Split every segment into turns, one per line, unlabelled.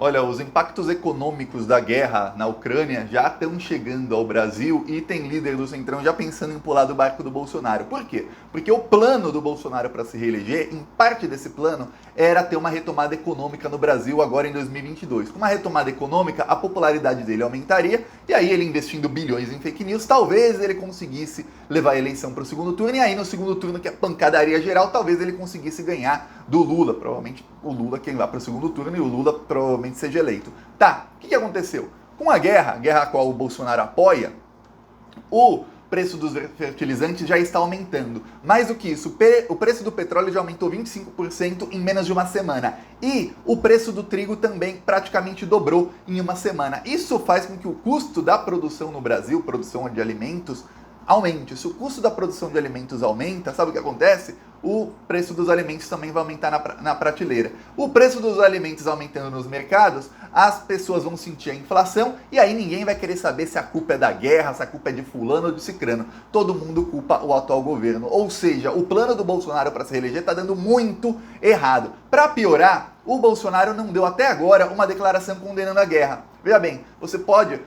Olha, os impactos econômicos da guerra na Ucrânia já estão chegando ao Brasil e tem líder do Centrão já pensando em pular do barco do Bolsonaro. Por quê? Porque o plano do Bolsonaro para se reeleger, em parte desse plano, era ter uma retomada econômica no Brasil agora em 2022. Com uma retomada econômica, a popularidade dele aumentaria e aí ele investindo bilhões em fake news, talvez ele conseguisse levar a eleição para o segundo turno e aí no segundo turno, que é pancadaria geral, talvez ele conseguisse ganhar do Lula. Provavelmente o Lula quem vai para o segundo turno e o Lula provavelmente seja eleito. Tá, o que aconteceu? Com a guerra a qual o Bolsonaro apoia, o preço dos fertilizantes já está aumentando. Mais do que isso, o preço do petróleo já aumentou 25% em menos de uma semana. E o preço do trigo também praticamente dobrou em uma semana. Isso faz com que o custo da produção no Brasil, produção de alimentos, aumente. Se o custo da produção de alimentos aumenta, sabe o que acontece? O preço dos alimentos também vai aumentar na prateleira. O preço dos alimentos aumentando nos mercados, as pessoas vão sentir a inflação e aí ninguém vai querer saber se a culpa é da guerra, se a culpa é de fulano ou de cicrano. Todo mundo culpa o atual governo. Ou seja, o plano do Bolsonaro para se reeleger está dando muito errado. Para piorar, o Bolsonaro não deu até agora uma declaração condenando a guerra. Veja bem, você pode,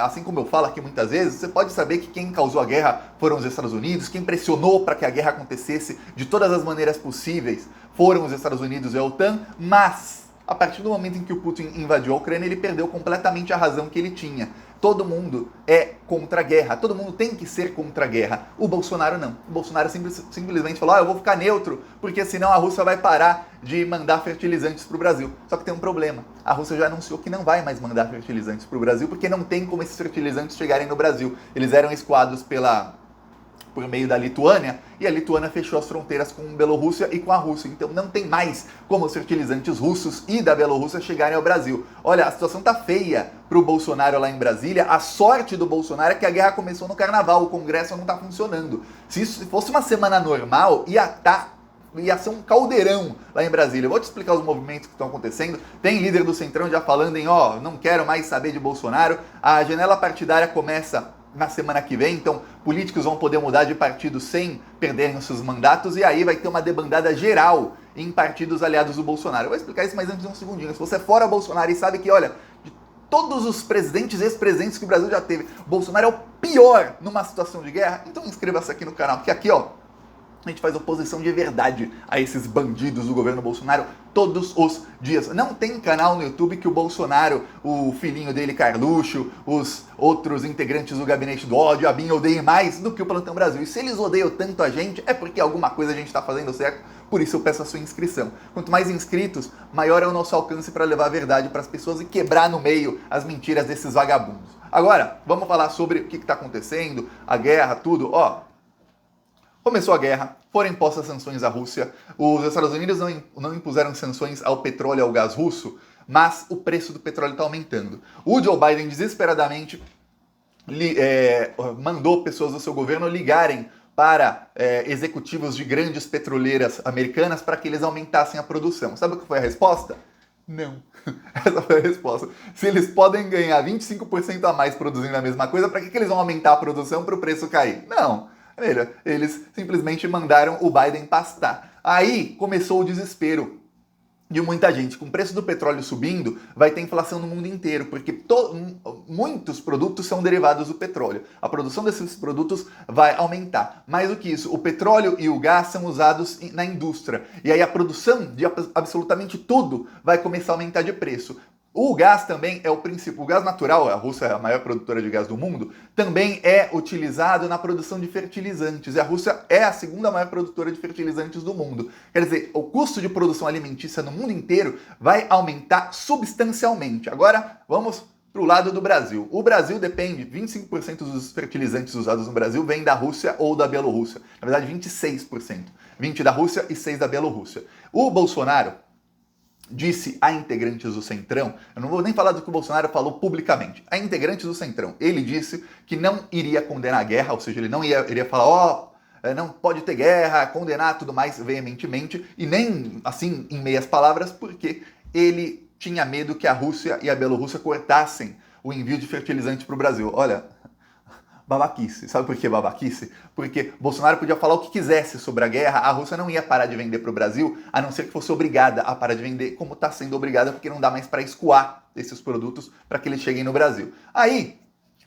assim como eu falo aqui muitas vezes, você pode saber que quem causou a guerra foram os Estados Unidos, quem pressionou para que a guerra acontecesse de todas as maneiras possíveis foram os Estados Unidos e a OTAN, mas a partir do momento em que o Putin invadiu a Ucrânia, ele perdeu completamente a razão que ele tinha. Todo mundo é contra a guerra, todo mundo tem que ser contra a guerra. O Bolsonaro não. O Bolsonaro simplesmente falou, eu vou ficar neutro, porque senão a Rússia vai parar de mandar fertilizantes para o Brasil. Só que tem um problema, a Rússia já anunciou que não vai mais mandar fertilizantes para o Brasil, porque não tem como esses fertilizantes chegarem no Brasil. Eles eram escoados por meio da Lituânia, e a Lituânia fechou as fronteiras com a Bielorrússia e com a Rússia. Então não tem mais como os fertilizantes russos e da Bielorrússia chegarem ao Brasil. Olha, a situação tá feia pro Bolsonaro lá em Brasília. A sorte do Bolsonaro é que a guerra começou no carnaval, o Congresso não tá funcionando. Se isso fosse uma semana normal, ia ser um caldeirão lá em Brasília. Eu vou te explicar os movimentos que estão acontecendo. Tem líder do Centrão já falando em, não quero mais saber de Bolsonaro. A janela partidária começa na semana que vem, então políticos vão poder mudar de partido sem perderem os seus mandatos e aí vai ter uma debandada geral em partidos aliados do Bolsonaro. Eu vou explicar isso mais antes de um segundinho. Se você é fora Bolsonaro e sabe que, olha, de todos os presidentes e ex-presidentes que o Brasil já teve, Bolsonaro é o pior numa situação de guerra, então inscreva-se aqui no canal, porque aqui, a gente faz oposição de verdade a esses bandidos do governo Bolsonaro todos os dias. Não tem canal no YouTube que o Bolsonaro, o filhinho dele, Carluxo, os outros integrantes do Gabinete do Ódio, a BIM, odeiem mais do que o Plantão Brasil. E se eles odeiam tanto a gente, é porque alguma coisa a gente está fazendo certo. Por isso eu peço a sua inscrição. Quanto mais inscritos, maior é o nosso alcance para levar a verdade para as pessoas e quebrar no meio as mentiras desses vagabundos. Agora, vamos falar sobre o que está acontecendo, a guerra, tudo. Começou a guerra, foram impostas sanções à Rússia, os Estados Unidos não impuseram sanções ao petróleo e ao gás russo, mas o preço do petróleo está aumentando. O Joe Biden desesperadamente mandou pessoas do seu governo ligarem para executivos de grandes petroleiras americanas para que eles aumentassem a produção. Sabe o que foi a resposta? Não. Essa foi a resposta. Se eles podem ganhar 25% a mais produzindo a mesma coisa, para que eles vão aumentar a produção para o preço cair? Não. Eles simplesmente mandaram o Biden pastar. Aí começou o desespero de muita gente. Com o preço do petróleo subindo, vai ter inflação no mundo inteiro, porque muitos produtos são derivados do petróleo. A produção desses produtos vai aumentar. Mais do que isso, o petróleo e o gás são usados na indústria. E aí a produção de absolutamente tudo vai começar a aumentar de preço. O gás também é o principal. O gás natural, a Rússia é a maior produtora de gás do mundo, também é utilizado na produção de fertilizantes. E a Rússia é a segunda maior produtora de fertilizantes do mundo. Quer dizer, o custo de produção alimentícia no mundo inteiro vai aumentar substancialmente. Agora, vamos para o lado do Brasil. O Brasil depende, 25% dos fertilizantes usados no Brasil vêm da Rússia ou da Bielorrússia. Na verdade, 26%. 20% da Rússia e 6% da Bielorrússia. O Bolsonaro disse a integrantes do Centrão, eu não vou nem falar do que o Bolsonaro falou publicamente, a integrantes do Centrão, ele disse que não iria condenar a guerra, ou seja, ele não iria falar, não pode ter guerra, condenar tudo mais veementemente, e nem assim em meias palavras, porque ele tinha medo que a Rússia e a Bielorrússia cortassem o envio de fertilizantes para o Brasil. Olha, Babaquice. Sabe por que babaquice? Porque Bolsonaro podia falar o que quisesse sobre a guerra, a Rússia não ia parar de vender para o Brasil, a não ser que fosse obrigada a parar de vender, como está sendo obrigada, porque não dá mais para escoar esses produtos para que eles cheguem no Brasil. Aí,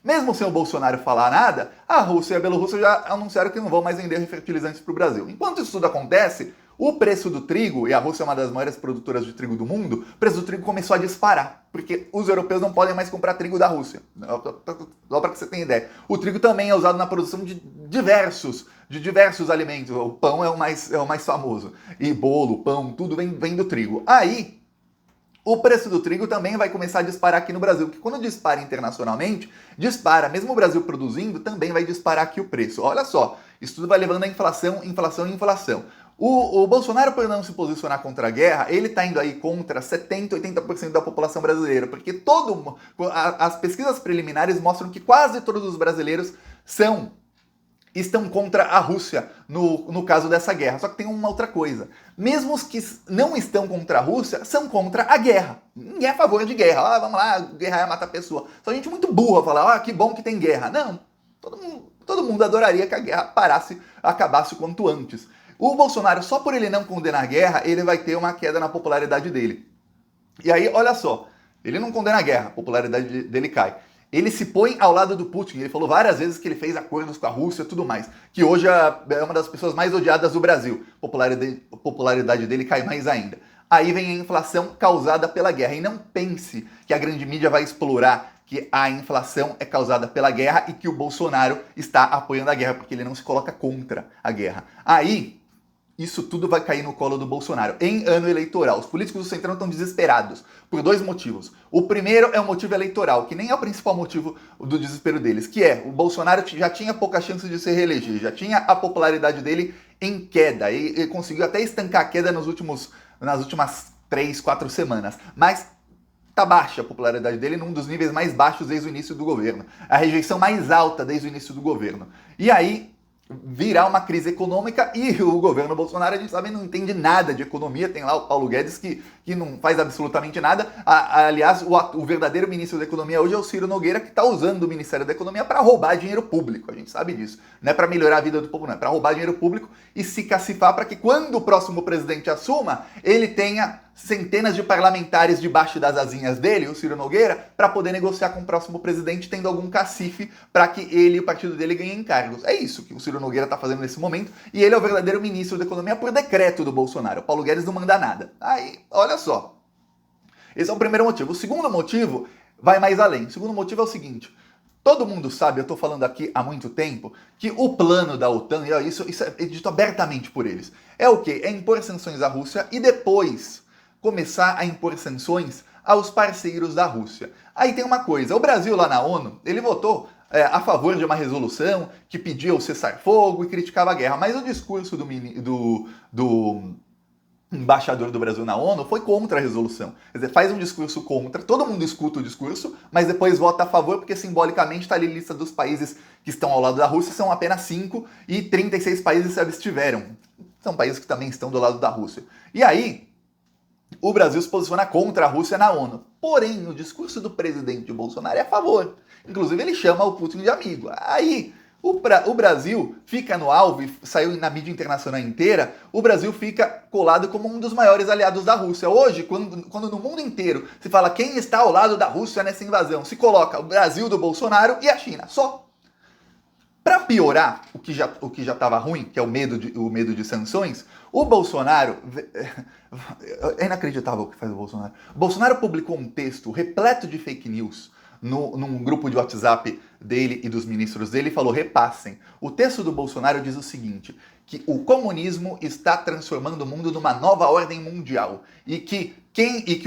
mesmo sem o Bolsonaro falar nada, a Rússia e a Bielorrússia já anunciaram que não vão mais vender fertilizantes para o Brasil. Enquanto isso tudo acontece, o preço do trigo, e a Rússia é uma das maiores produtoras de trigo do mundo, o preço do trigo começou a disparar, porque os europeus não podem mais comprar trigo da Rússia. Só para que você tenha ideia. O trigo também é usado na produção de diversos alimentos. O pão é o mais famoso. E bolo, pão, tudo vem do trigo. Aí, o preço do trigo também vai começar a disparar aqui no Brasil, porque quando dispara internacionalmente, dispara, mesmo o Brasil produzindo, também vai disparar aqui o preço. Olha só, isso tudo vai levando a inflação. O Bolsonaro, por não se posicionar contra a guerra, ele está indo aí contra 70%, 80% da população brasileira, porque as pesquisas preliminares mostram que quase todos os brasileiros estão contra a Rússia no caso dessa guerra. Só que tem uma outra coisa. Mesmo os que não estão contra a Rússia, são contra a guerra. Ninguém é a favor de guerra. Ah, vamos lá, guerra é matar pessoa. Só gente muito burra falar, que bom que tem guerra. Não, todo mundo adoraria que a guerra acabasse o quanto antes. O Bolsonaro, só por ele não condenar a guerra, ele vai ter uma queda na popularidade dele. E aí, olha só, ele não condena a guerra, a popularidade dele cai. Ele se põe ao lado do Putin, ele falou várias vezes que ele fez acordos com a Rússia e tudo mais, que hoje é uma das pessoas mais odiadas do Brasil. A popularidade dele cai mais ainda. Aí vem a inflação causada pela guerra. E não pense que a grande mídia vai explorar que a inflação é causada pela guerra e que o Bolsonaro está apoiando a guerra, porque ele não se coloca contra a guerra. Aí, isso tudo vai cair no colo do Bolsonaro. Em ano eleitoral, os políticos do Centrão estão desesperados por dois motivos. O primeiro é o motivo eleitoral, que nem é o principal motivo do desespero deles, que é o Bolsonaro já tinha pouca chance de se reeleger, já tinha a popularidade dele em queda, e conseguiu até estancar a queda nas últimas 3, 4 semanas. Mas tá baixa a popularidade dele, num dos níveis mais baixos desde o início do governo. A rejeição mais alta desde o início do governo. E aí virá uma crise econômica e o governo Bolsonaro, a gente sabe, não entende nada de economia. Tem lá o Paulo Guedes que não faz absolutamente nada. Aliás, o verdadeiro ministro da Economia hoje é o Ciro Nogueira, que está usando o Ministério da Economia para roubar dinheiro público. A gente sabe disso. Não é para melhorar a vida do povo, não. É para roubar dinheiro público e se cacifar para que quando o próximo presidente assuma, ele tenha centenas de parlamentares debaixo das asinhas dele, o Ciro Nogueira, para poder negociar com o próximo presidente, tendo algum cacife para que ele e o partido dele ganhem encargos. É isso que o Ciro Nogueira está fazendo nesse momento, e ele é o verdadeiro ministro da Economia por decreto do Bolsonaro. O Paulo Guedes não manda nada. Aí, olha só. Esse é o primeiro motivo. O segundo motivo vai mais além. O segundo motivo é o seguinte. Todo mundo sabe, eu estou falando aqui há muito tempo, que o plano da OTAN, e isso é dito abertamente por eles, é o quê? É impor sanções à Rússia e depois começar a impor sanções aos parceiros da Rússia. Aí tem uma coisa, o Brasil lá na ONU, ele votou a favor de uma resolução que pedia o cessar-fogo e criticava a guerra, mas o discurso do embaixador do Brasil na ONU foi contra a resolução. Quer dizer, faz um discurso contra, todo mundo escuta o discurso, mas depois vota a favor, porque simbolicamente está ali a lista dos países que estão ao lado da Rússia, são apenas 5 e 36 países se abstiveram. São países que também estão do lado da Rússia. E aí, o Brasil se posiciona contra a Rússia na ONU. Porém, o discurso do presidente Bolsonaro é a favor. Inclusive, ele chama o Putin de amigo. Aí, o Brasil fica no alvo, e saiu na mídia internacional inteira, o Brasil fica colado como um dos maiores aliados da Rússia. Hoje, quando no mundo inteiro se fala quem está ao lado da Rússia nessa invasão, se coloca o Brasil do Bolsonaro e a China, só. Para piorar o que já estava ruim, que é o medo de sanções, o Bolsonaro... É inacreditável o que faz o Bolsonaro. O Bolsonaro publicou um texto repleto de fake news num grupo de WhatsApp dele e dos ministros dele e falou, repassem. O texto do Bolsonaro diz o seguinte, que o comunismo está transformando o mundo numa nova ordem mundial e que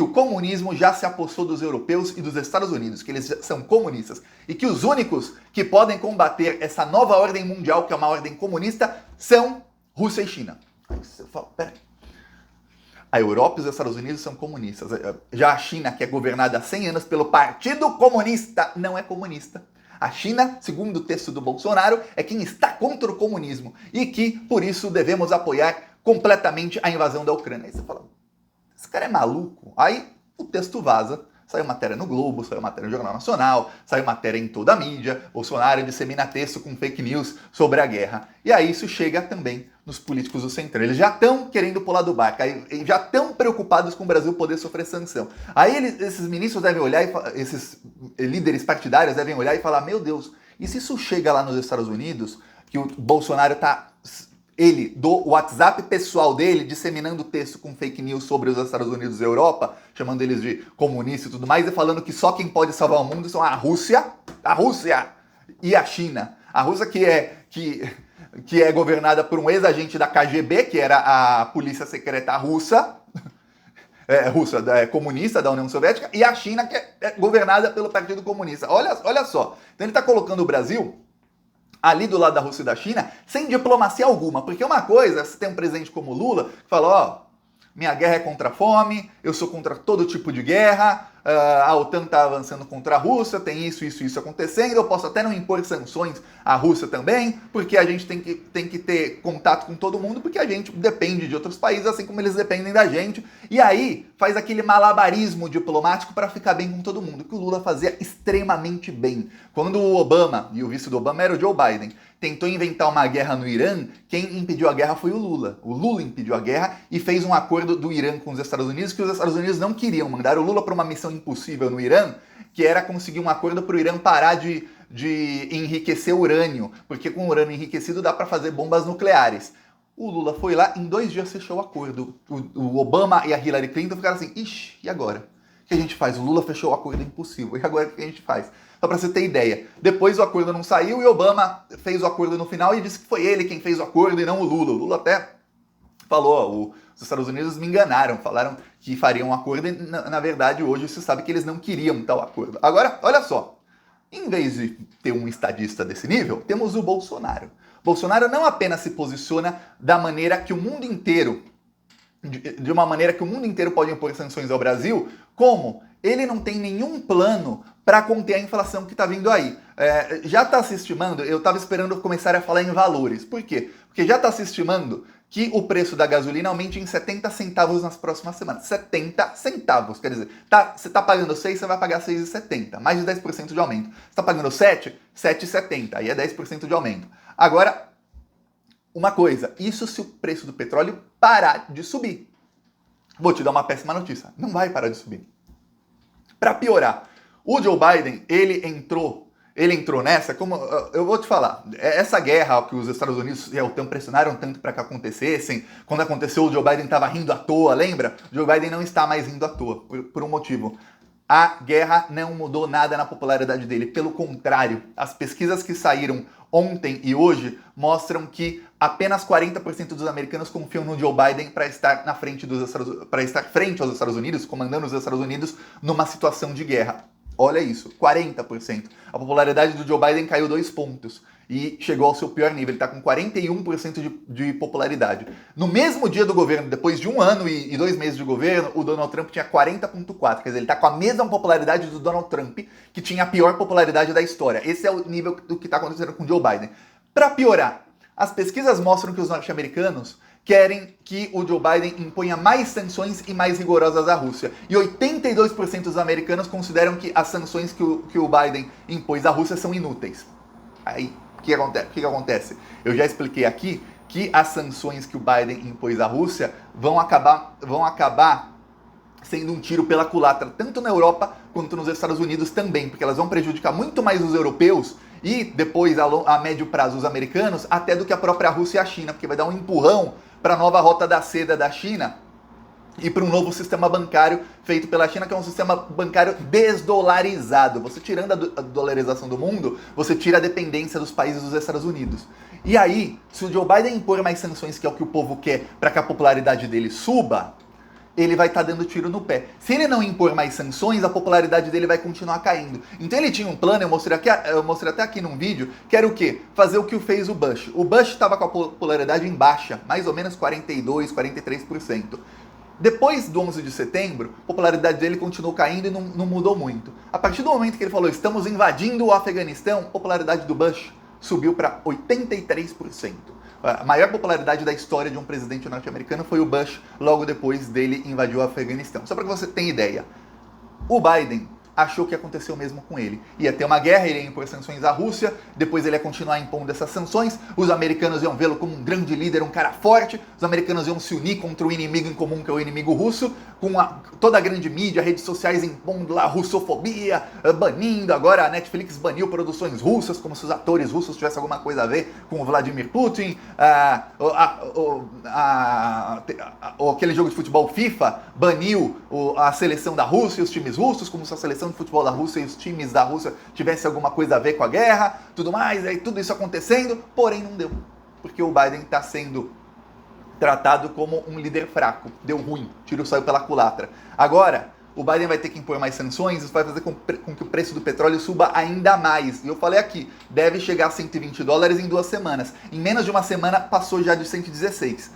o comunismo já se apossou dos europeus e dos Estados Unidos, que eles são comunistas, e que os únicos que podem combater essa nova ordem mundial, que é uma ordem comunista, são Rússia e China. Aí você fala, peraí. A Europa e os Estados Unidos são comunistas. Já a China, que é governada há 100 anos pelo Partido Comunista, não é comunista. A China, segundo o texto do Bolsonaro, é quem está contra o comunismo e que, por isso, devemos apoiar completamente a invasão da Ucrânia. Aí você fala, esse cara é maluco? Aí o texto vaza, Saiu matéria no Globo, saiu matéria no Jornal Nacional, saiu matéria em toda a mídia. Bolsonaro dissemina texto com fake news sobre a guerra. E aí isso chega também nos políticos do Centrão. Eles já estão querendo pular do barco, aí já estão preocupados com o Brasil poder sofrer sanção. Aí esses ministros devem olhar, esses líderes partidários devem olhar e falar, meu Deus, e se isso chega lá nos Estados Unidos, que o Bolsonaro está... Ele, do WhatsApp pessoal dele, disseminando texto com fake news sobre os Estados Unidos e a Europa, chamando eles de comunistas e tudo mais, e falando que só quem pode salvar o mundo são a Rússia e a China. A Rússia que é governada por um ex-agente da KGB, que era a polícia secreta russa, comunista da União Soviética, e a China, que é governada pelo Partido Comunista. Olha só, então ele está colocando o Brasil ali do lado da Rússia e da China, sem diplomacia alguma. Porque uma coisa, você tem um presidente como Lula, que fala, ó, minha guerra é contra a fome, eu sou contra todo tipo de guerra, a OTAN está avançando contra a Rússia, tem isso acontecendo, eu posso até não impor sanções à Rússia também, porque a gente tem que ter contato com todo mundo, porque a gente depende de outros países, assim como eles dependem da gente. E aí faz aquele malabarismo diplomático para ficar bem com todo mundo, que o Lula fazia extremamente bem. Quando o Obama, e o vice do Obama era o Joe Biden, tentou inventar uma guerra no Irã, quem impediu a guerra foi o Lula. O Lula impediu a guerra e fez um acordo do Irã com os Estados Unidos que os Estados Unidos não queriam. Mandaram o Lula para uma missão impossível no Irã, que era conseguir um acordo para o Irã parar de enriquecer urânio, porque com urânio enriquecido dá para fazer bombas nucleares. O Lula foi lá, em 2 dias fechou o acordo. O Obama e a Hillary Clinton ficaram assim, ixi, e agora? O que a gente faz? O Lula fechou o acordo impossível, e agora o que a gente faz? Só para você ter ideia. Depois o acordo não saiu e Obama fez o acordo no final e disse que foi ele quem fez o acordo e não o Lula. O Lula até falou, os Estados Unidos me enganaram, falaram que fariam um acordo e na verdade hoje se sabe que eles não queriam tal acordo. Agora, olha só, em vez de ter um estadista desse nível, temos o Bolsonaro. Bolsonaro não apenas se posiciona da maneira que o mundo inteiro, de uma maneira que o mundo inteiro pode impor sanções ao Brasil, como ele não tem nenhum plano para conter a inflação que está vindo aí. Já está se estimando, eu estava esperando começar a falar em valores. Por quê? Porque já está se estimando que o preço da gasolina aumente em 70 centavos nas próximas semanas. 70 centavos, quer dizer, você está pagando 6, você vai pagar 6,70, mais de 10% de aumento. Você está pagando 7, 7,70, aí é 10% de aumento. Agora, uma coisa, isso se o preço do petróleo parar de subir. Vou te dar uma péssima notícia, não vai parar de subir. Para piorar, o Joe Biden, ele entrou nessa, como eu vou te falar, essa guerra que os Estados Unidos e a OTAN pressionaram tanto para que acontecessem, quando aconteceu o Joe Biden estava rindo à toa, lembra? O Joe Biden não está mais rindo à toa, por um motivo. A guerra não mudou nada na popularidade dele, pelo contrário, as pesquisas que saíram ontem e hoje mostram que apenas 40% dos americanos confiam no Joe Biden para estar frente aos Estados Unidos, comandando os Estados Unidos numa situação de guerra. Olha isso, 40%. A popularidade do Joe Biden caiu 2 pontos e chegou ao seu pior nível. Ele está com 41% de popularidade. No mesmo dia do governo, depois de 1 ano e 2 meses de governo, o Donald Trump tinha 40,4%. Quer dizer, ele está com a mesma popularidade do Donald Trump, que tinha a pior popularidade da história. Esse é o nível do que está acontecendo com o Joe Biden. Para piorar, as pesquisas mostram que os norte-americanos querem que o Joe Biden imponha mais sanções e mais rigorosas à Rússia. E 82% dos americanos consideram que as sanções que o Biden impôs à Rússia são inúteis. Aí, o que acontece? Eu já expliquei aqui que as sanções que o Biden impôs à Rússia vão acabar sendo um tiro pela culatra, tanto na Europa quanto nos Estados Unidos também, porque elas vão prejudicar muito mais os europeus e depois, a médio prazo, os americanos, até do que a própria Rússia e a China, porque vai dar um empurrão para a nova rota da seda da China e para um novo sistema bancário feito pela China, que é um sistema bancário desdolarizado. Você tirando a dolarização do mundo, você tira a dependência dos países dos Estados Unidos. E aí, se o Joe Biden impor mais sanções, que é o que o povo quer, para que a popularidade dele suba, ele vai estar dando tiro no pé. Se ele não impor mais sanções, a popularidade dele vai continuar caindo. Então ele tinha um plano, eu mostrei até aqui num vídeo, que era o quê? Fazer o que fez o Bush. O Bush estava com a popularidade em baixa, mais ou menos 42%, 43%. Depois do 11 de setembro, a popularidade dele continuou caindo e não mudou muito. A partir do momento que ele falou, estamos invadindo o Afeganistão, a popularidade do Bush subiu para 83%. A maior popularidade da história de um presidente norte-americano foi o Bush, logo depois dele invadir o Afeganistão. Só para que você tenha ideia. O Biden achou que aconteceu mesmo com ele. Ia ter uma guerra, ele ia impor sanções à Rússia, depois ele ia continuar impondo essas sanções, os americanos iam vê-lo como um grande líder, um cara forte, os americanos iam se unir contra o inimigo em comum, que é o inimigo russo, com toda a grande mídia, redes sociais impondo lá russofobia, banindo, agora a Netflix baniu produções russas, como se os atores russos tivessem alguma coisa a ver com o Vladimir Putin, aquele jogo de futebol FIFA baniu a seleção da Rússia e os times russos, como se a seleção de futebol da Rússia e os times da Rússia tivessem alguma coisa a ver com a guerra, tudo mais, aí tudo isso acontecendo, porém não deu, porque o Biden está sendo tratado como um líder fraco, deu ruim, tiro saiu pela culatra. Agora, o Biden vai ter que impor mais sanções, isso vai fazer com que o preço do petróleo suba ainda mais. E eu falei aqui, deve chegar a $120 em 2 semanas. Em menos de uma semana, passou já de 116.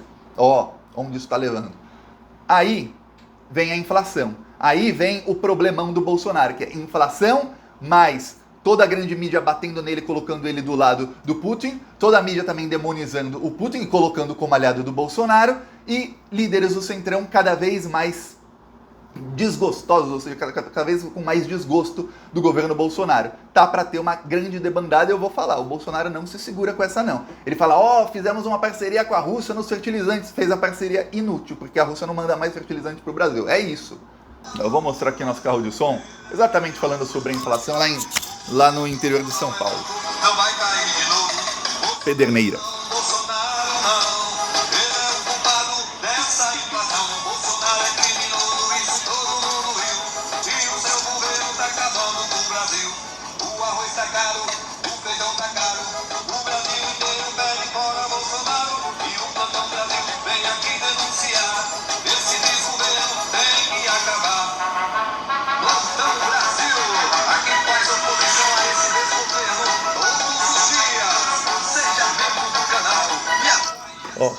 Onde isso está levando. Aí vem a inflação. Aí vem o problemão do Bolsonaro, que é inflação mais toda a grande mídia batendo nele, colocando ele do lado do Putin, toda a mídia também demonizando o Putin e colocando como aliado do Bolsonaro, e líderes do Centrão cada vez mais desgostosos, ou seja, cada vez com mais desgosto do governo Bolsonaro. Tá para ter uma grande debandada, eu vou falar, o Bolsonaro não se segura com essa não. Ele fala, fizemos uma parceria com a Rússia nos fertilizantes, fez a parceria inútil, porque a Rússia não manda mais fertilizante pro Brasil, é isso. Eu vou mostrar aqui nosso carro de som, exatamente falando sobre a inflação lá no interior de São Paulo. Pederneira.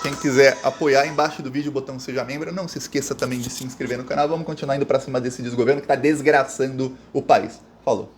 Quem quiser apoiar, embaixo do vídeo o botão Seja Membro. Não se esqueça também de se inscrever no canal. Vamos continuar indo pra cima desse desgoverno que tá desgraçando o país. Falou.